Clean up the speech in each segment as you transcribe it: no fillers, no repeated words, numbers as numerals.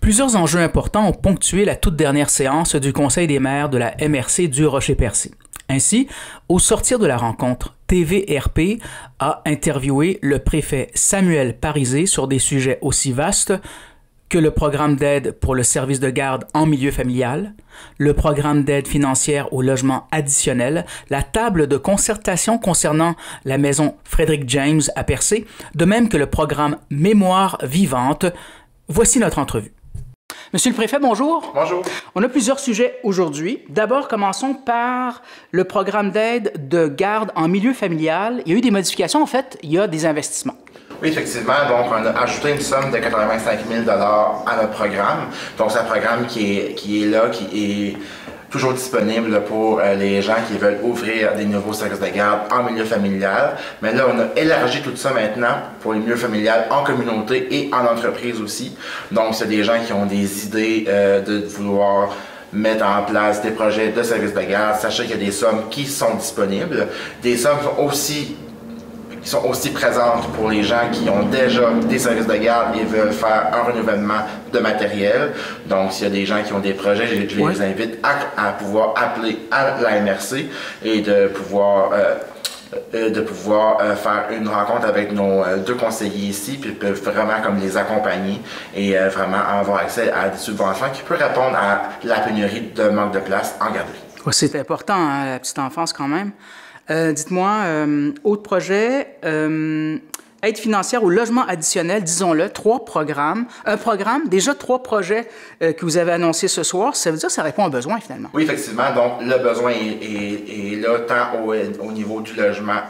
Plusieurs enjeux importants ont ponctué la toute dernière séance du Conseil des maires de la MRC du Rocher-Percé. Ainsi, au sortir de la rencontre, TVRP a interviewé le préfet Samuel Parisé sur des sujets aussi vastes que le programme d'aide pour le service de garde en milieu familial, le programme d'aide financière au logement additionnel, la table de concertation concernant la maison Frédéric James à Percé, de même que le programme Mémoire vivante. Voici notre entrevue. Monsieur le préfet, bonjour. Bonjour. On a plusieurs sujets aujourd'hui. D'abord, commençons par le programme d'aide de garde en milieu familial. Il y a eu des modifications, en fait, il y a des investissements. Oui, effectivement. Donc, on a ajouté une somme de 85 000 à notre programme. Donc, c'est un programme qui est là, qui est toujours disponible pour les gens qui veulent ouvrir des nouveaux services de garde en milieu familial. Mais là, on a élargi tout ça maintenant pour les milieux familiales en communauté et en entreprise aussi. Donc, c'est des gens qui ont des idées de vouloir mettre en place des projets de services de garde. Sachez qu'il y a des sommes qui sont disponibles. Des sommes qui sont aussi présentes pour les gens qui ont déjà des services de garde et veulent faire un renouvellement de matériel. Donc, s'il y a des gens qui ont des projets, je les invite à pouvoir appeler à la MRC et de pouvoir faire une rencontre avec nos deux conseillers ici, puis peuvent vraiment comme les accompagner et vraiment avoir accès à des subventions qui peuvent répondre à la pénurie de manque de place en garderie. C'est important, hein, la petite enfance quand même. Dites-moi, autre projet, aide financière au logement additionnel, disons-le, 3 programmes. Déjà 3 projets que vous avez annoncés ce soir, ça veut dire que ça répond à un besoin finalement. Oui, effectivement. Donc, le besoin est là tant au niveau du logement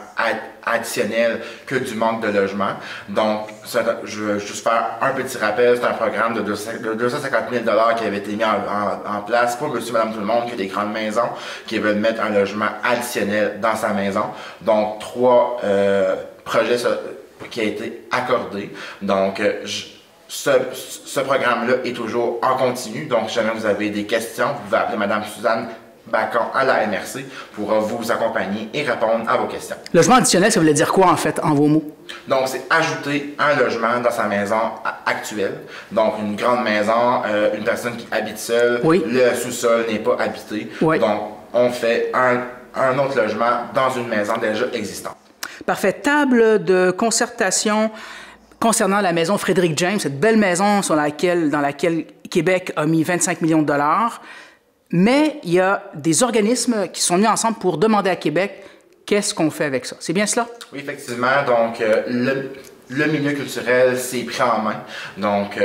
additionnel que du manque de logement. Donc, je veux juste faire un petit rappel. C'est un programme de 250 000 qui avait été mis en place pour monsieur, madame, tout le monde qui a des grandes maisons qui veulent mettre un logement additionnel dans sa maison. Donc, 3 projets qui a été accordé. Donc, ce programme-là est toujours en continu. Donc, si jamais vous avez des questions, vous pouvez appeler Mme Suzanne Bacon à la MRC pour vous accompagner et répondre à vos questions. Logement additionnel, ça voulait dire quoi, en fait, en vos mots? Donc, c'est ajouter un logement dans sa maison actuelle. Donc, une grande maison, une personne qui habite seule, le sous-sol n'est pas habité. Donc, on fait un autre logement dans une maison déjà existante. Parfait. Table de concertation concernant la maison Frédéric James, cette belle maison dans laquelle Québec a mis 25 millions de dollars. Mais il y a des organismes qui sont mis ensemble pour demander à Québec qu'est-ce qu'on fait avec ça. C'est bien cela? Oui, effectivement. Donc, le milieu culturel s'est pris en main. Donc,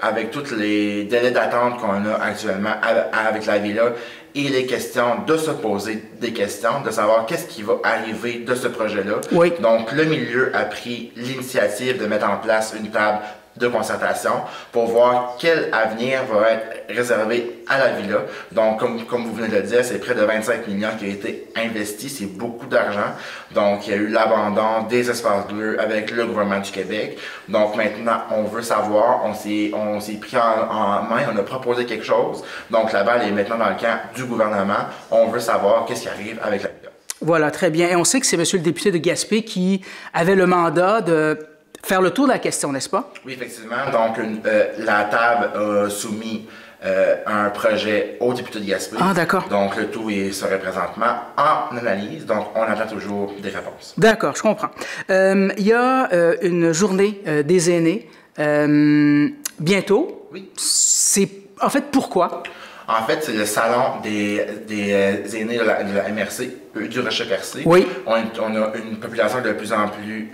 avec tous les délais d'attente qu'on a actuellement avec la Villa, il est question de se poser des questions, de savoir qu'est-ce qui va arriver de ce projet-là. Donc, le milieu a pris l'initiative de mettre en place une table de concertation pour voir quel avenir va être réservé à la Villa. Donc, comme vous venez de le dire, c'est près de 25 millions qui a été investi. C'est beaucoup d'argent. Donc, il y a eu l'abandon des espaces bleus avec le gouvernement du Québec. Donc, maintenant, on veut savoir, on s'est pris en main, on a proposé quelque chose. Donc, la balle est maintenant dans le camp du gouvernement. On veut savoir qu'est-ce qui arrive avec la Villa. Voilà, très bien. Et on sait que c'est M. le député de Gaspé qui avait le mandat de faire le tour de la question, n'est-ce pas? Oui, effectivement. Donc, la table a soumis un projet au député de Gaspé. Ah, d'accord. Donc, le tout serait présentement en analyse. Donc, on attend toujours des réponses. D'accord, je comprends. Il y a une journée des aînés bientôt. Oui. C'est en fait pourquoi? En fait, c'est le salon des aînés de la MRC du Rocher-Percé. Oui. On a une population de plus en plus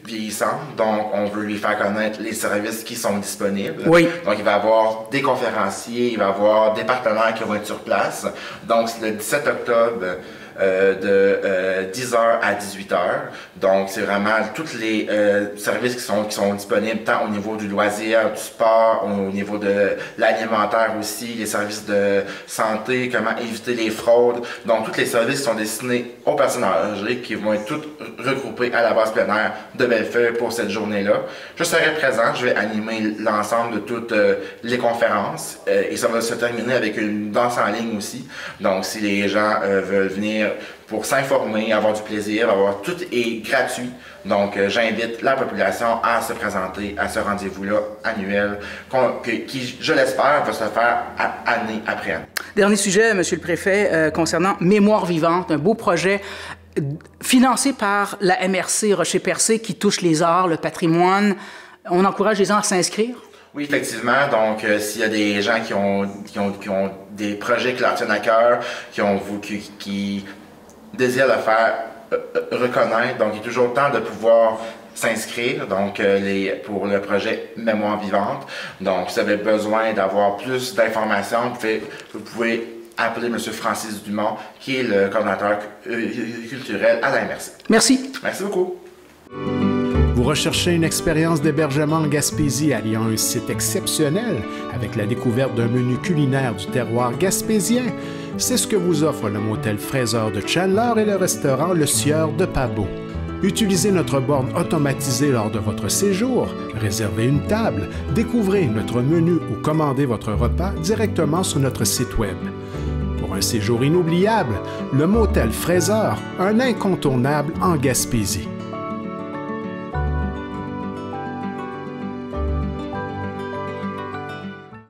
vieillissante, donc on veut lui faire connaître les services qui sont disponibles. Oui. Donc, il va y avoir des conférenciers, il va y avoir des partenaires qui vont être sur place. Donc, c'est le 17 octobre de 10h à 18h. Donc, c'est vraiment tous les services qui sont disponibles, tant au niveau du loisir, du sport, au niveau de l'alimentaire aussi, les services de santé, comment éviter les fraudes. Donc, tous les services sont destinés aux personnes âgées qui vont être toutes regroupées à la base plein air de Bellefeuille pour cette journée-là. Je serai présent, je vais animer l'ensemble de toutes les conférences et ça va se terminer avec une danse en ligne aussi. Donc, si les gens veulent venir venir pour s'informer, avoir du plaisir, tout est gratuit. Donc, j'invite la population à se présenter à ce rendez-vous-là annuel qui, je l'espère, va se faire année après année. Dernier sujet, Monsieur le Préfet, concernant Mémoire vivante, un beau projet financé par la MRC Rocher-Percé qui touche les arts, le patrimoine. On encourage les gens à s'inscrire? Oui, effectivement. Donc, s'il y a des gens qui ont des projets qui leur tiennent à cœur, qui désirent le faire reconnaître, donc il est toujours temps de pouvoir s'inscrire donc pour le projet Mémoire vivante. Donc, si vous avez besoin d'avoir plus d'informations, vous pouvez appeler M. Francis Dumont, qui est le coordonnateur culturel à la MRC. Merci. Merci beaucoup. Vous recherchez une expérience d'hébergement en Gaspésie alliant un site exceptionnel avec la découverte d'un menu culinaire du terroir gaspésien? C'est ce que vous offre le motel Fraiseur de Chandler et le restaurant Le Sieur de Pabot. Utilisez notre borne automatisée lors de votre séjour, réservez une table, découvrez notre menu ou commandez votre repas directement sur notre site web. Pour un séjour inoubliable, le motel Fraiseur, un incontournable en Gaspésie.